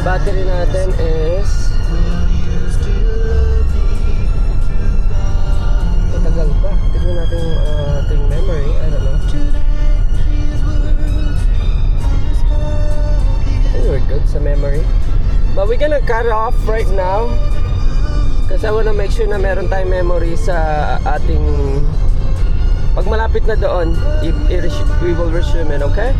battery natin is matagal pa. Tignan natin yung ating memory. I don't know. I think we're good sa memory. But we're gonna cut off right now kasi I wanna make sure na meron tayong memory sa ating pag malapit na doon, we will resume it, okay?